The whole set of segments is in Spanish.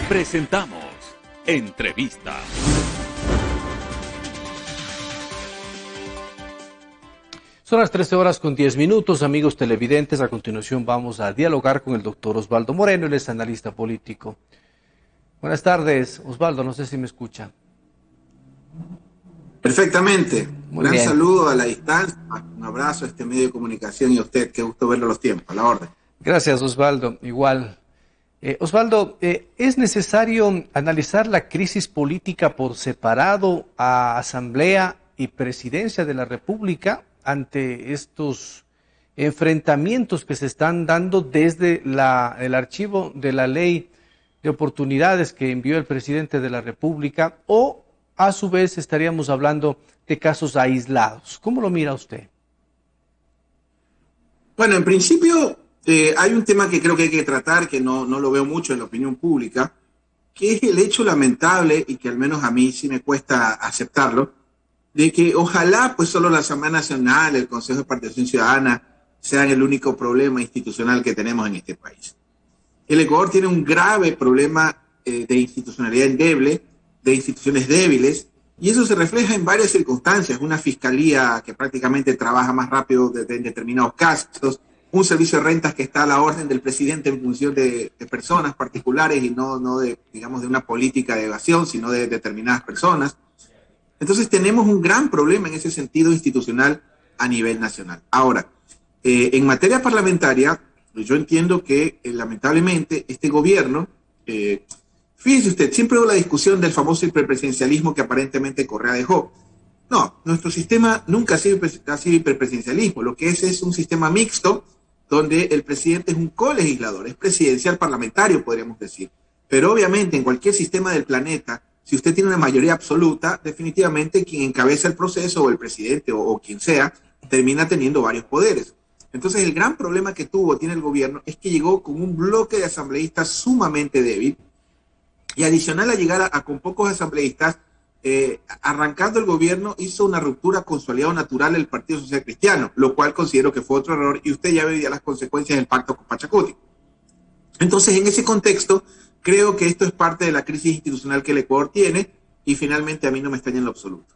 Presentamos Entrevista. Son las 13:10, amigos televidentes. A continuación vamos a dialogar con el doctor Osvaldo Moreno, él es analista político. Buenas tardes, Osvaldo, no sé si me escucha. Perfectamente. Muy Gran bien. saludo a la distancia, un abrazo a este medio de comunicación y a usted, qué gusto verlo a los tiempos, a la orden. Gracias, Osvaldo, igual. Osvaldo, ¿es necesario analizar la crisis política por separado a Asamblea y Presidencia de la República ante estos enfrentamientos que se están dando desde el archivo de la ley de oportunidades que envió el presidente de la República, o a su vez estaríamos hablando de casos aislados? ¿Cómo lo mira usted? Bueno, en principio hay un tema que creo que hay que tratar, que no lo veo mucho en la opinión pública, que es el hecho lamentable, y que al menos a mí sí me cuesta aceptarlo, de que ojalá pues solo la Asamblea Nacional, el Consejo de Participación Ciudadana, sean el único problema institucional que tenemos en este país. El Ecuador tiene un grave problema de institucionalidad endeble, de instituciones débiles, y eso se refleja en varias circunstancias. Una fiscalía que prácticamente trabaja más rápido en determinados casos, un servicio de rentas que está a la orden del presidente en función de personas particulares y no de, digamos, de una política de evasión, sino de determinadas personas. Entonces tenemos un gran problema en ese sentido institucional a nivel nacional. Ahora, en materia parlamentaria, yo entiendo que lamentablemente este gobierno, fíjese usted, siempre hubo la discusión del famoso hiperpresidencialismo que aparentemente Correa dejó. No, nuestro sistema nunca ha sido hiperpresidencialismo. Lo que es un sistema mixto donde el presidente es un colegislador, es presidencial parlamentario, podríamos decir. Pero obviamente en cualquier sistema del planeta, si usted tiene una mayoría absoluta, definitivamente quien encabeza el proceso, o el presidente o quien sea, termina teniendo varios poderes. Entonces el gran problema que tiene el gobierno es que llegó con un bloque de asambleístas sumamente débil, y adicional a llegar con pocos asambleístas, arrancando el gobierno hizo una ruptura con su aliado natural, el Partido Social Cristiano, lo cual considero que fue otro error, y usted ya veía las consecuencias del pacto con Pachacuti. Entonces, en ese contexto, creo que esto es parte de la crisis institucional que el Ecuador tiene, y finalmente a mí no me extraña en lo absoluto.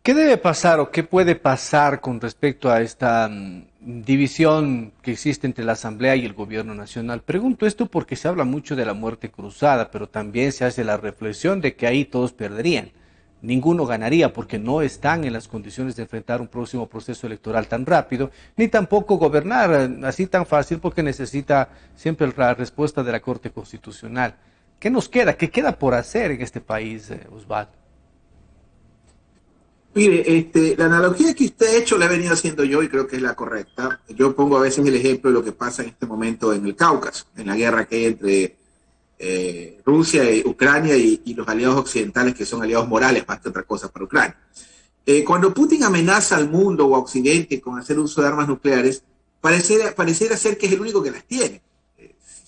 ¿Qué debe pasar o qué puede pasar con respecto a esta división que existe entre la Asamblea y el Gobierno Nacional? Pregunto esto porque se habla mucho de la muerte cruzada, pero también se hace la reflexión de que ahí todos perderían. Ninguno ganaría porque no están en las condiciones de enfrentar un próximo proceso electoral tan rápido, ni tampoco gobernar así tan fácil, porque necesita siempre la respuesta de la Corte Constitucional. ¿Qué nos queda? ¿Qué queda por hacer en este país, Osvaldo? Mire, la analogía que usted ha hecho la he venido haciendo yo y creo que es la correcta. Yo pongo a veces el ejemplo de lo que pasa en este momento en el Cáucaso, en la guerra que hay entre Rusia y Ucrania y los aliados occidentales, que son aliados morales más que otra cosa para Ucrania. Cuando Putin amenaza al mundo o a Occidente con hacer uso de armas nucleares, pareciera ser que es el único que las tiene.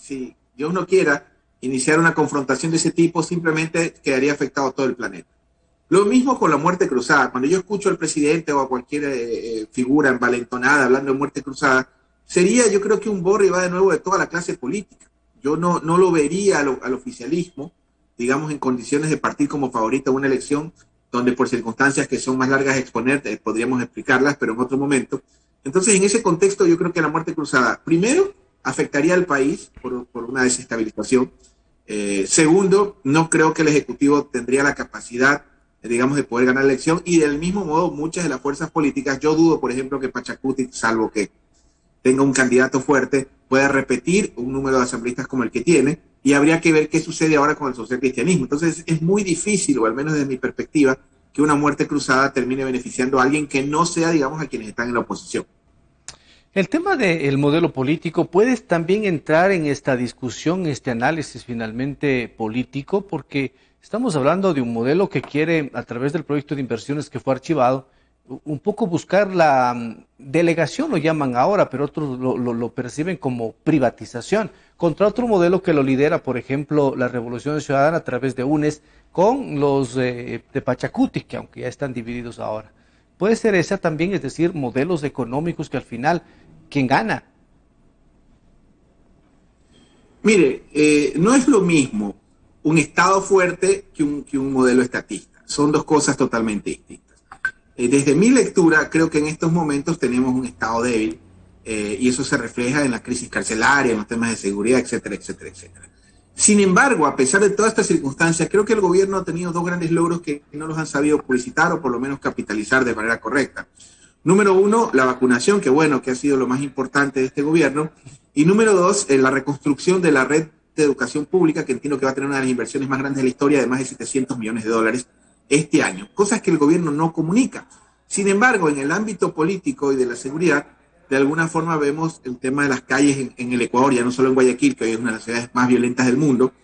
Si Dios no quiera iniciar una confrontación de ese tipo, simplemente quedaría afectado todo el planeta. Lo mismo con la muerte cruzada. Cuando yo escucho al presidente o a cualquier figura envalentonada hablando de muerte cruzada, sería, yo creo, que un borre y va de nuevo de toda la clase política. Yo no lo vería al oficialismo, digamos, en condiciones de partir como favorito a una elección, donde por circunstancias que son más largas de exponer, podríamos explicarlas, pero en otro momento. Entonces, en ese contexto, yo creo que la muerte cruzada, primero, afectaría al país por una desestabilización. Segundo, no creo que el Ejecutivo tendría la capacidad, digamos, de poder ganar la elección, y del mismo modo muchas de las fuerzas políticas, yo dudo, por ejemplo, que Pachacuti, salvo que tenga un candidato fuerte, pueda repetir un número de asambleístas como el que tiene, y habría que ver qué sucede ahora con el socialcristianismo. Entonces es muy difícil, o al menos desde mi perspectiva, que una muerte cruzada termine beneficiando a alguien que no sea, digamos, a quienes están en la oposición. El tema del modelo político puede también entrar en esta discusión, este análisis finalmente político, porque estamos hablando de un modelo que quiere, a través del proyecto de inversiones que fue archivado, un poco buscar la delegación, lo llaman ahora, pero otros lo perciben como privatización, contra otro modelo que lo lidera, por ejemplo, la Revolución Ciudadana a través de UNES, con los de Pachacuti, que aunque ya están divididos ahora. Puede ser esa también, es decir, modelos económicos que al final, ¿quién gana? Mire, no es lo mismo un Estado fuerte que un modelo estatista. Son dos cosas totalmente distintas. Desde mi lectura, creo que en estos momentos tenemos un Estado débil y eso se refleja en la crisis carcelaria, en los temas de seguridad, etcétera, etcétera, etcétera. Sin embargo, a pesar de todas estas circunstancias, creo que el gobierno ha tenido dos grandes logros que no los han sabido publicitar o por lo menos capitalizar de manera correcta. Número uno, la vacunación, que bueno, que ha sido lo más importante de este gobierno. Y número dos, la reconstrucción de la red de educación pública, que entiendo que va a tener una de las inversiones más grandes de la historia, de más de 700 millones de dólares este año. Cosas que el gobierno no comunica. Sin embargo, en el ámbito político y de la seguridad, de alguna forma vemos el tema de las calles en el Ecuador, ya no solo en Guayaquil, que hoy es una de las ciudades más violentas del mundo,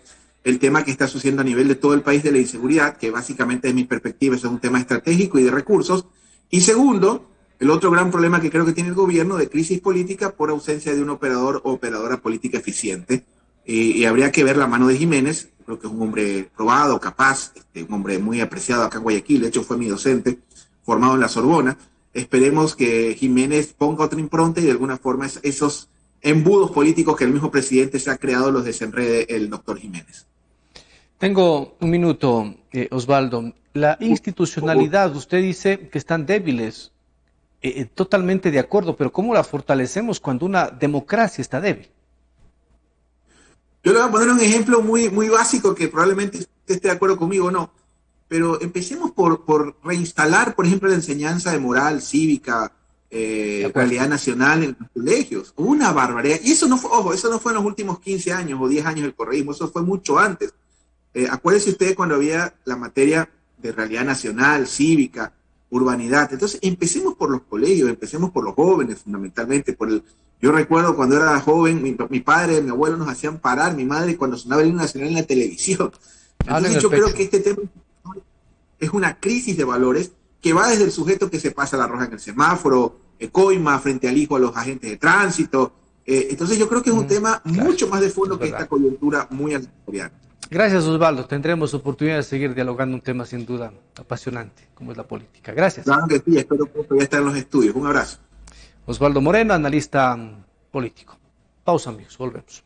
el tema que está sucediendo a nivel de todo el país de la inseguridad, que básicamente desde mi perspectiva es un tema estratégico y de recursos. Y segundo, el otro gran problema que creo que tiene el gobierno de crisis política por ausencia de un operador o operadora política eficiente. Y habría que ver la mano de Jiménez, creo que es un hombre probado, capaz, un hombre muy apreciado acá en Guayaquil, de hecho fue mi docente, formado en la Sorbona. Esperemos que Jiménez ponga otra impronta y de alguna forma esos embudos políticos que el mismo presidente se ha creado los desenrede el doctor Jiménez. Tengo un minuto, Osvaldo. La institucionalidad, usted dice que están débiles. Totalmente de acuerdo, pero ¿cómo la fortalecemos cuando una democracia está débil? Yo le voy a poner un ejemplo muy, muy básico que probablemente usted esté de acuerdo conmigo o no, pero empecemos por reinstalar, por ejemplo, la enseñanza de moral cívica, realidad nacional en los colegios. Una barbaridad. Y eso no fue, ojo, eso no fue en los últimos 15 años o 10 años del correísmo, eso fue mucho antes. Acuérdense ustedes cuando había la materia de realidad nacional, cívica, urbanidad. Entonces, empecemos por los colegios, empecemos por los jóvenes, fundamentalmente. Yo recuerdo cuando era joven, mi padre y mi abuelo nos hacían parar, mi madre cuando sonaba el himno nacional en la televisión. Entonces, yo creo que este tema es una crisis de valores que va desde el sujeto que se pasa la roja en el semáforo, coima frente al hijo a los agentes de tránsito. Entonces, yo creo que es un tema mucho más de fondo que esta coyuntura muy aleatoria. Gracias, Osvaldo. Tendremos oportunidad de seguir dialogando un tema sin duda apasionante, como es la política. Gracias. Claro que sí, espero que ya estar en los estudios. Un abrazo. Osvaldo Moreno, analista político. Pausa, amigos. Volvemos.